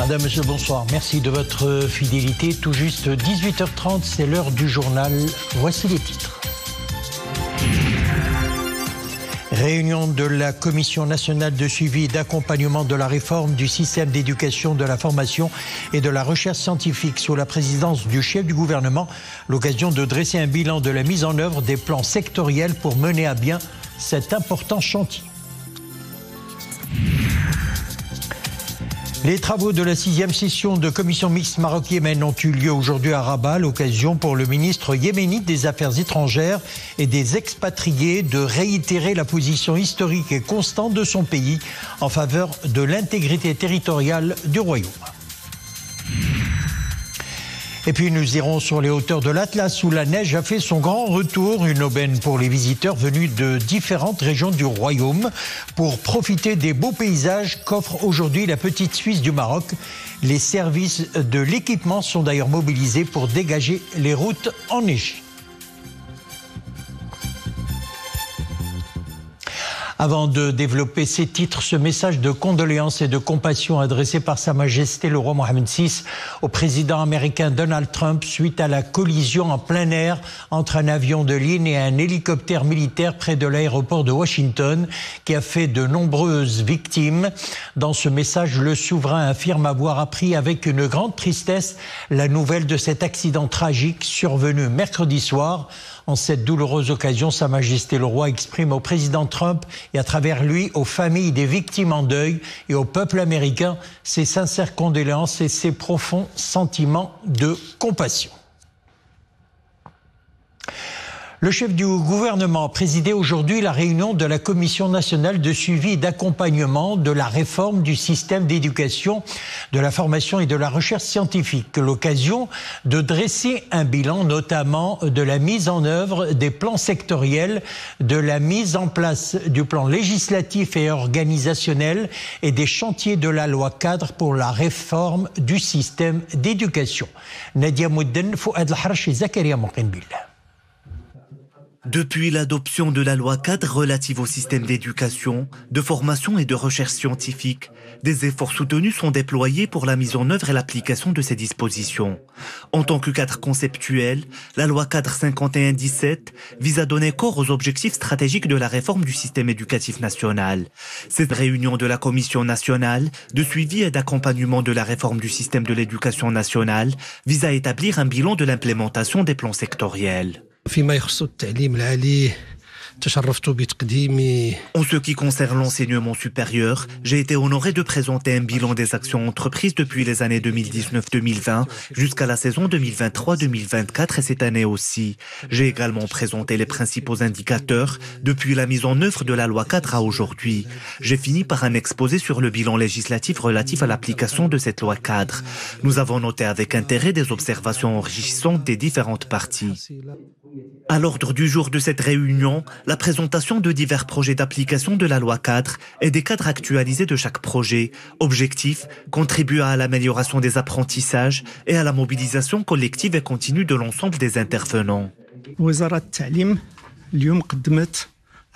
Madame, monsieur, bonsoir. Merci de votre fidélité. Tout juste 18h30, c'est l'heure du journal. Voici les titres. Réunion de la Commission nationale de suivi et d'accompagnement de la réforme du système d'éducation, de la formation et de la recherche scientifique sous la présidence du chef du gouvernement. L'occasion de dresser un bilan de la mise en œuvre des plans sectoriels pour mener à bien cet important chantier. Les travaux de la 6e session de commission mixte Maroc-Yémen ont eu lieu aujourd'hui à Rabat, l'occasion pour le ministre yéménite des Affaires étrangères et des expatriés de réitérer la position historique et constante de son pays en faveur de l'intégrité territoriale du royaume. Et puis nous irons sur les hauteurs de l'Atlas où la neige a fait son grand retour, une aubaine pour les visiteurs venus de différentes régions du royaume pour profiter des beaux paysages qu'offre aujourd'hui la petite Suisse du Maroc. Les services de l'équipement sont d'ailleurs mobilisés pour dégager les routes enneigées. Avant de développer ces titres, ce message de condoléances et de compassion adressé par Sa Majesté le roi Mohammed VI au président américain Donald Trump suite à la collision en plein air entre un avion de ligne et un hélicoptère militaire près de l'aéroport de Washington qui a fait de nombreuses victimes. Dans ce message, le souverain affirme avoir appris avec une grande tristesse la nouvelle de cet accident tragique survenu mercredi soir. En cette douloureuse occasion, Sa Majesté le Roi exprime au président Trump et à travers lui aux familles des victimes en deuil et au peuple américain ses sincères condoléances et ses profonds sentiments de compassion. Le chef du gouvernement a présidé aujourd'hui la réunion de la Commission nationale de suivi et d'accompagnement de la réforme du système d'éducation, de la formation et de la recherche scientifique. L'occasion de dresser un bilan notamment de la mise en œuvre des plans sectoriels, de la mise en place du plan législatif et organisationnel et des chantiers de la loi cadre pour la réforme du système d'éducation. Nadia Moudden, Fouad El-Harch et Zakaria Mouqinbillah. Depuis l'adoption de la loi cadre relative au système d'éducation, de formation et de recherche scientifique, des efforts soutenus sont déployés pour la mise en œuvre et l'application de ces dispositions. En tant que cadre conceptuel, la loi cadre 51-17 vise à donner corps aux objectifs stratégiques de la réforme du système éducatif national. Cette réunion de la Commission nationale de suivi et d'accompagnement de la réforme du système de l'éducation nationale vise à établir un bilan de l'implémentation des plans sectoriels. En ce qui concerne l'enseignement supérieur, j'ai été honoré de présenter un bilan des actions entreprises depuis les années 2019-2020 jusqu'à la saison 2023-2024 et cette année aussi. J'ai également présenté les principaux indicateurs depuis la mise en œuvre de la loi cadre à aujourd'hui. J'ai fini par un exposé sur le bilan législatif relatif à l'application de cette loi cadre. Nous avons noté avec intérêt des observations enrichissantes des différentes parties. À l'ordre du jour de cette réunion, la présentation de divers projets d'application de la loi cadre et des cadres actualisés de chaque projet. Objectif, contribuer à l'amélioration des apprentissages et à la mobilisation collective et continue de l'ensemble des intervenants.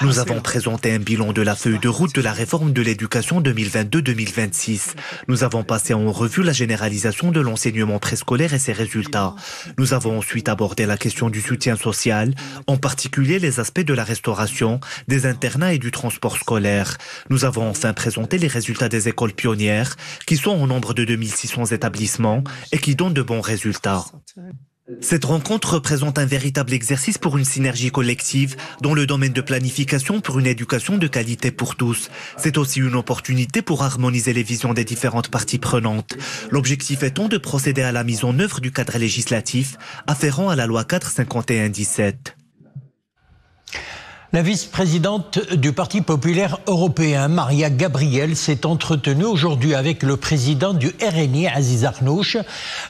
Nous avons présenté un bilan de la feuille de route de la réforme de l'éducation 2022-2026. Nous avons passé en revue la généralisation de l'enseignement préscolaire et ses résultats. Nous avons ensuite abordé la question du soutien social, en particulier les aspects de la restauration, des internats et du transport scolaire. Nous avons enfin présenté les résultats des écoles pionnières, qui sont au nombre de 2600 établissements et qui donnent de bons résultats. Cette rencontre représente un véritable exercice pour une synergie collective dans le domaine de planification pour une éducation de qualité pour tous. C'est aussi une opportunité pour harmoniser les visions des différentes parties prenantes. L'objectif étant de procéder à la mise en œuvre du cadre législatif afférent à la loi cadre 51-17. La vice-présidente du Parti populaire européen, Maria Gabriel, s'est entretenue aujourd'hui avec le président du RNI, Aziz Arnouch.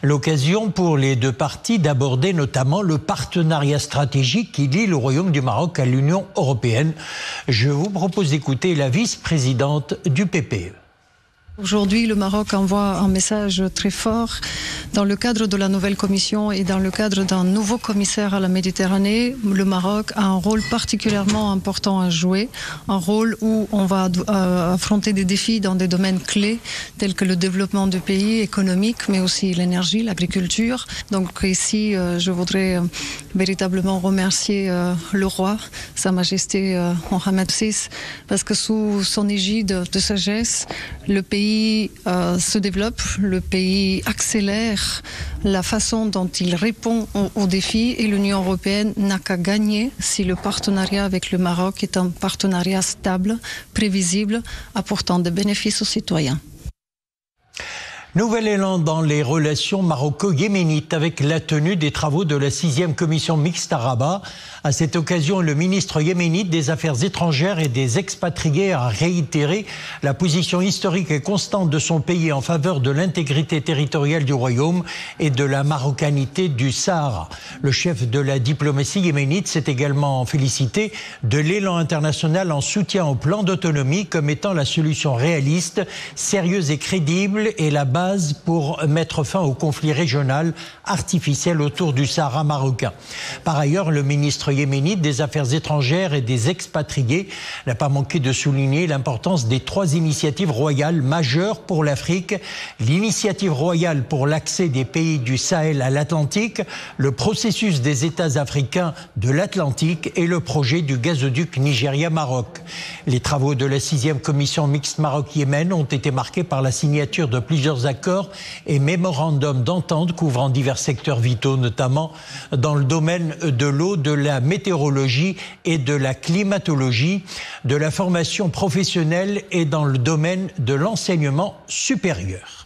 L'occasion pour les deux partis d'aborder notamment le partenariat stratégique qui lie le Royaume du Maroc à l'Union européenne. Je vous propose d'écouter la vice-présidente du PPE. Aujourd'hui, le Maroc envoie un message très fort dans le cadre de la nouvelle commission et dans le cadre d'un nouveau commissaire à la Méditerranée. Le Maroc a un rôle particulièrement important à jouer, un rôle où on va affronter des défis dans des domaines clés tels que le développement du pays économique, mais aussi l'énergie, l'agriculture. Donc ici, je voudrais véritablement remercier le roi, Sa Majesté Mohamed VI, parce que sous son égide de sagesse, le pays se développe, le pays accélère la façon dont il répond aux défis et l'Union européenne n'a qu'à gagner si le partenariat avec le Maroc est un partenariat stable, prévisible, apportant des bénéfices aux citoyens. Nouvel élan dans les relations maroco-yéménites avec la tenue des travaux de la 6e commission mixte à Rabat. À cette occasion, le ministre yéménite des Affaires étrangères et des expatriés a réitéré la position historique et constante de son pays en faveur de l'intégrité territoriale du royaume et de la marocanité du Sahara. Le chef de la diplomatie yéménite s'est également félicité de l'élan international en soutien au plan d'autonomie comme étant la solution réaliste, sérieuse et crédible et la base pour mettre fin au conflit régional artificiel autour du Sahara marocain. Par ailleurs, le ministre yéménite des Affaires étrangères et des expatriés n'a pas manqué de souligner l'importance des 3 initiatives royales majeures pour l'Afrique: l'initiative royale pour l'accès des pays du Sahel à l'Atlantique, le processus des États africains de l'Atlantique et le projet du gazoduc Nigeria-Maroc. Les travaux de la 6e commission mixte Maroc-Yémen ont été marqués par la signature de plusieurs accords et mémorandums d'entente couvrant divers secteurs vitaux, notamment dans le domaine de l'eau, de la météorologie et de la climatologie, de la formation professionnelle et dans le domaine de l'enseignement supérieur.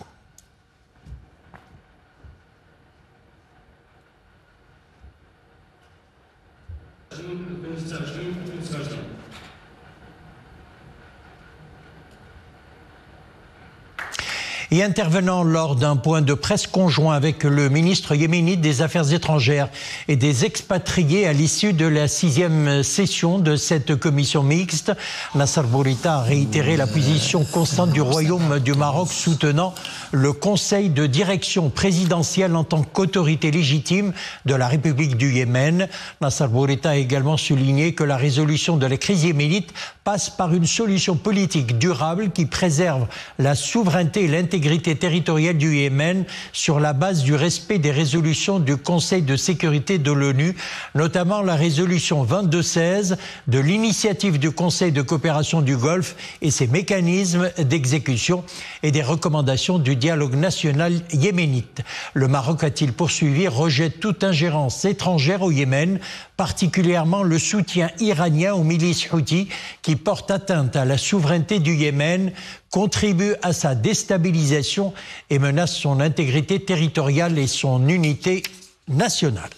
Et intervenant lors d'un point de presse conjoint avec le ministre yéménite des Affaires étrangères et des expatriés à l'issue de la 6e session de cette commission mixte, Nasser Bourita a réitéré la position constante du Royaume du Maroc soutenant le Conseil de direction présidentielle en tant qu'autorité légitime de la République du Yémen. Nasser Bourita a également souligné que la résolution de la crise yéménite passe par une solution politique durable qui préserve la souveraineté et l'intégrité territoriale du Yémen sur la base du respect des résolutions du Conseil de sécurité de l'ONU, notamment la résolution 2216 de l'initiative du Conseil de coopération du Golfe et ses mécanismes d'exécution et des recommandations du dialogue national yéménite. Le Maroc, a-t-il poursuivi, rejette toute ingérence étrangère au Yémen, particulièrement le soutien iranien aux milices houthis qui portent atteinte à la souveraineté du Yémen, contribue à sa déstabilisation et menace son intégrité territoriale et son unité nationale.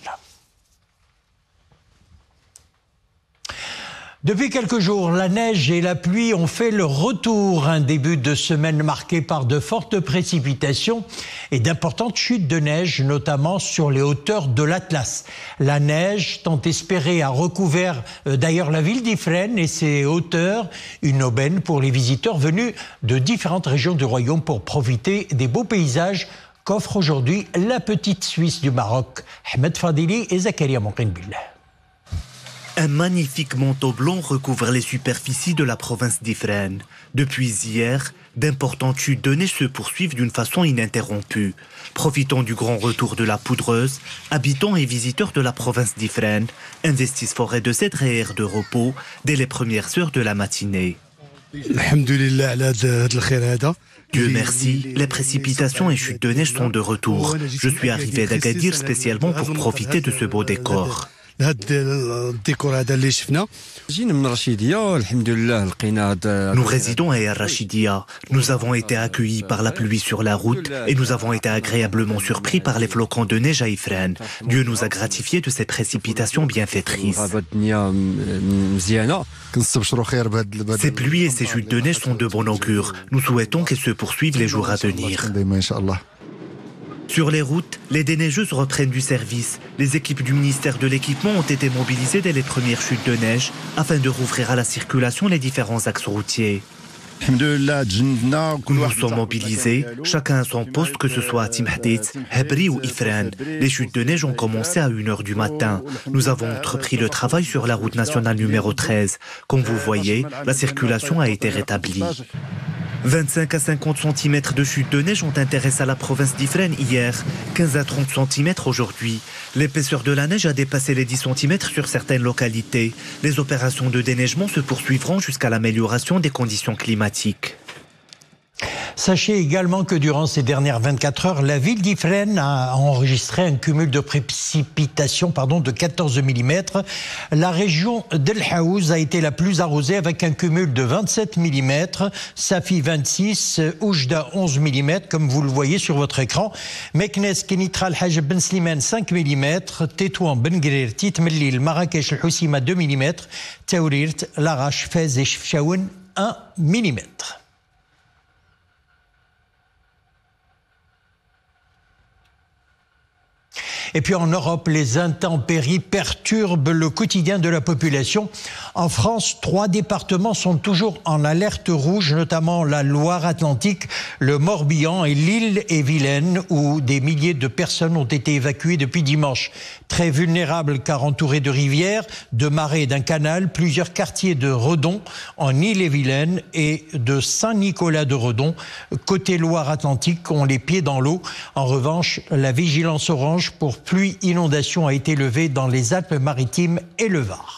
Depuis quelques jours, la neige et la pluie ont fait le retour. Un début de semaine marqué par de fortes précipitations et d'importantes chutes de neige, notamment sur les hauteurs de l'Atlas. La neige, tant espérée, a recouvert d'ailleurs la ville d'Ifrane et ses hauteurs, une aubaine pour les visiteurs venus de différentes régions du royaume pour profiter des beaux paysages qu'offre aujourd'hui la petite Suisse du Maroc. Ahmed Fadili et Zakaria Moukine-Billah. Un magnifique manteau blanc recouvre les superficies de la province d'Ifrane. Depuis hier, d'importantes chutes de neige se poursuivent d'une façon ininterrompue. Profitant du grand retour de la poudreuse, habitants et visiteurs de la province d'Ifrane investissent forêt de cèdre et aires de repos dès les premières heures de la matinée. Dieu merci, les précipitations et chutes de neige sont de retour. Je suis arrivé d'Agadir spécialement pour profiter de ce beau décor. Nous résidons à El Rachidia. Nous avons été accueillis par la pluie sur la route et nous avons été agréablement surpris par les flocons de neige à Ifrane. Dieu nous a gratifiés de ces précipitations bienfaitrices. Ces pluies et ces chutes de neige sont de bon augure. Nous souhaitons qu'elles se poursuivent les jours à venir. Sur les routes, les déneigeuses reprennent du service. Les équipes du ministère de l'Équipement ont été mobilisées dès les premières chutes de neige afin de rouvrir à la circulation les différents axes routiers. Nous sommes mobilisés, chacun à son poste, que ce soit à Timhdit, Hebri ou Ifran. Les chutes de neige ont commencé à 1h du matin. Nous avons entrepris le travail sur la route nationale numéro 13. Comme vous voyez, la circulation a été rétablie. 25 à 50 cm de chute de neige ont intéressé à la province d'Ifrane hier, 15 à 30 cm aujourd'hui. L'épaisseur de la neige a dépassé les 10 cm sur certaines localités. Les opérations de déneigement se poursuivront jusqu'à l'amélioration des conditions climatiques. Sachez également que durant ces dernières 24 heures, la ville d'Ifrane a enregistré un cumul de précipitations de 14 mm. La région d'El Haouz a été la plus arrosée avec un cumul de 27 mm, Safi 26, Oujda 11 mm, comme vous le voyez sur votre écran. Meknes, Kenitra, Al-Hajj Ben Slimane 5 mm, Tétouan, Ben Gurir, Titmellil, Marrakech, Al-Houssima 2 mm, Taourirt, Larache, Fez et Chefchaouen 1 mm. Et puis en Europe, les intempéries perturbent le quotidien de la population. En France, 3 départements sont toujours en alerte rouge, notamment la Loire-Atlantique, le Morbihan et l'Île-et-Vilaine, où des milliers de personnes ont été évacuées depuis dimanche. Très vulnérables car entourés de rivières, de marais et d'un canal, plusieurs quartiers de Redon en Île-et-Vilaine et de Saint-Nicolas-de-Redon, côté Loire-Atlantique, ont les pieds dans l'eau. En revanche, la vigilance orange pour pluie inondation a été levée dans les Alpes-Maritimes et le Var.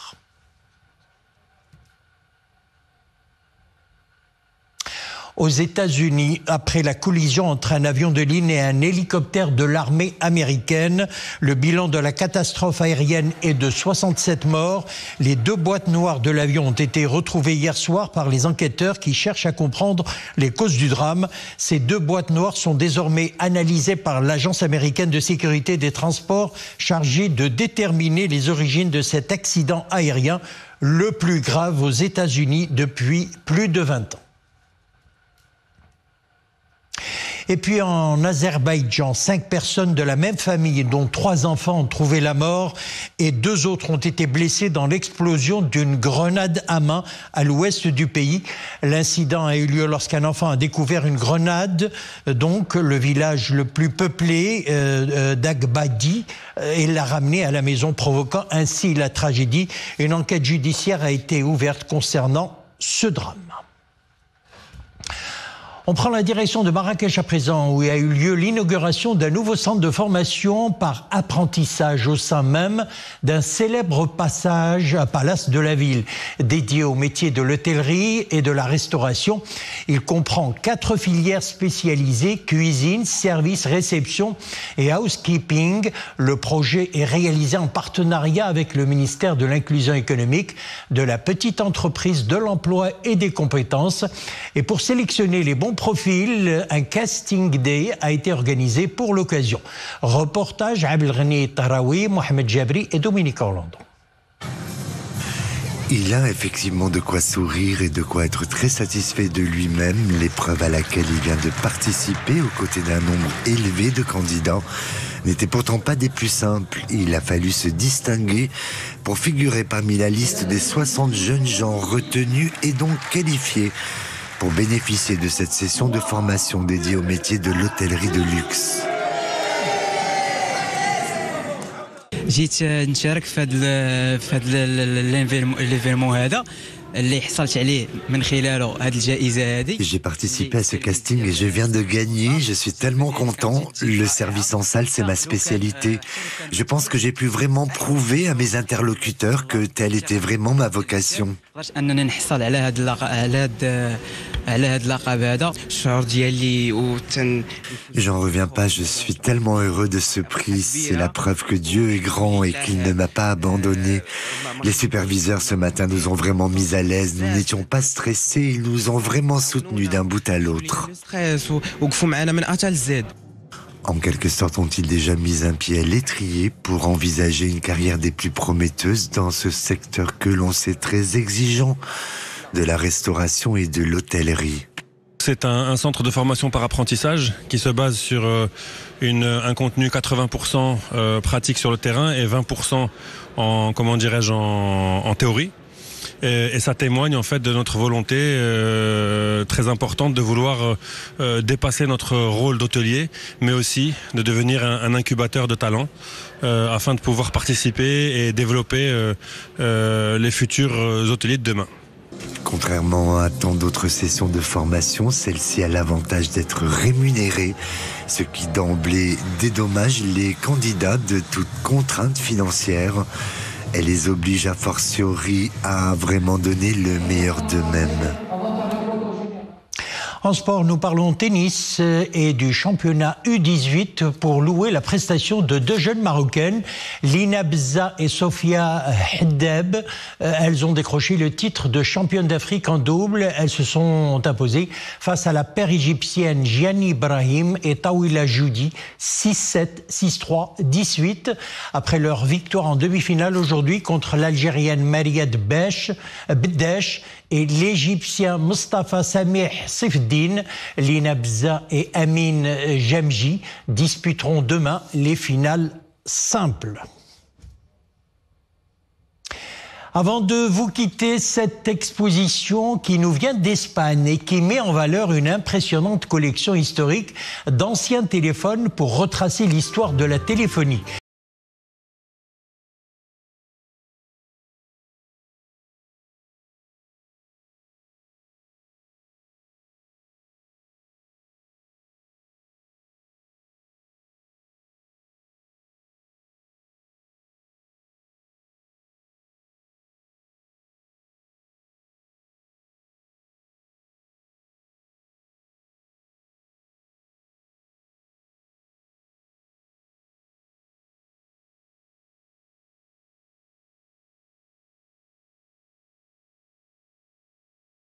Aux États-Unis, après la collision entre un avion de ligne et un hélicoptère de l'armée américaine, le bilan de la catastrophe aérienne est de 67 morts. Les 2 boîtes noires de l'avion ont été retrouvées hier soir par les enquêteurs qui cherchent à comprendre les causes du drame. Ces 2 boîtes noires sont désormais analysées par l'Agence américaine de sécurité des transports, chargée de déterminer les origines de cet accident aérien, le plus grave aux États-Unis depuis plus de 20 ans. Et puis en Azerbaïdjan, 5 personnes de la même famille, dont 3 enfants, ont trouvé la mort et 2 autres ont été blessés dans l'explosion d'une grenade à main à l'ouest du pays. L'incident a eu lieu lorsqu'un enfant a découvert une grenade, donc le village le plus peuplé d'Agbadi, et l'a ramené à la maison, provoquant ainsi la tragédie. Une enquête judiciaire a été ouverte concernant ce drame. On prend la direction de Marrakech à présent, où il a eu lieu l'inauguration d'un nouveau centre de formation par apprentissage au sein même d'un célèbre palace de la ville, dédié au métier de l'hôtellerie et de la restauration. Il comprend 4 filières spécialisées, cuisine, service, réception et housekeeping. Le projet est réalisé en partenariat avec le ministère de l'Inclusion économique, de la petite entreprise, de l'emploi et des compétences. Et pour sélectionner les bons profil, un casting day a été organisé pour l'occasion. Reportage Abdelghani Tarawi, Mohamed Jabri et Dominique Orlando. Il a effectivement de quoi sourire et de quoi être très satisfait de lui-même. L'épreuve à laquelle il vient de participer aux côtés d'un nombre élevé de candidats n'était pourtant pas des plus simples. Il a fallu se distinguer pour figurer parmi la liste des 60 jeunes gens retenus et donc qualifiés pour bénéficier de cette session de formation dédiée au métier de l'hôtellerie de luxe. جيت نشارك في هذا ليفيرمون هذا اللي حصلت عليه من خلاله هذه الجائزه هذه. J'ai participé à ce casting et je viens de gagner. Je suis tellement content. Le service en salle, c'est ma spécialité. Je pense que j'ai pu vraiment prouver à mes interlocuteurs que telle était vraiment ma vocation. انني نحصل على هذا اللقب هذا الشعور ديالي J'en reviens pas, je suis tellement heureux de ce prix. C'est la preuve que Dieu est grand et qu'il ne m'a pas abandonné. Les superviseurs ce matin nous ont vraiment mis à l'aise. Nous n'étions pas stressés, ils nous ont vraiment soutenus d'un bout à l'autre. En quelque sorte, ont-ils déjà mis un pied à l'étrier pour envisager une carrière des plus prometteuses dans ce secteur que l'on sait très exigeant de la restauration et de l'hôtellerie. C'est un centre de formation par apprentissage qui se base sur un contenu 80% pratique sur le terrain et 20% en théorie. et ça témoigne en fait de notre volonté très importante de vouloir dépasser notre rôle d'hôtelier, mais aussi de devenir un incubateur de talents afin de pouvoir participer et développer les futurs hôteliers de demain. Contrairement à tant d'autres sessions de formation, celle-ci a l'avantage d'être rémunérée, ce qui d'emblée dédommage les candidats de toute contrainte financière. Elle les oblige a fortiori à vraiment donner le meilleur d'eux-mêmes. En sport, nous parlons tennis et du championnat U18 pour louer la prestation de deux jeunes Marocaines, Lina Bza et Sofia Haddeb. Elles ont décroché le titre de championne d'Afrique en double. Elles se sont imposées face à la paire égyptienne Gianni Ibrahim et Tawila Joudi, 6-7, 6-3, 18. Après leur victoire en demi-finale aujourd'hui contre l'Algérienne Mariette Bdesh et l'Égyptien Mustafa Samih Sifdin, Lina Bza et Amin Jamji disputeront demain les finales simples. Avant de vous quitter, cette exposition qui nous vient d'Espagne et qui met en valeur une impressionnante collection historique d'anciens téléphones pour retracer l'histoire de la téléphonie.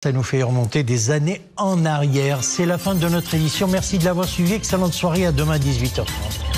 Ça nous fait remonter des années en arrière. C'est la fin de notre édition. Merci de l'avoir suivi. Excellente soirée. À demain 18h30.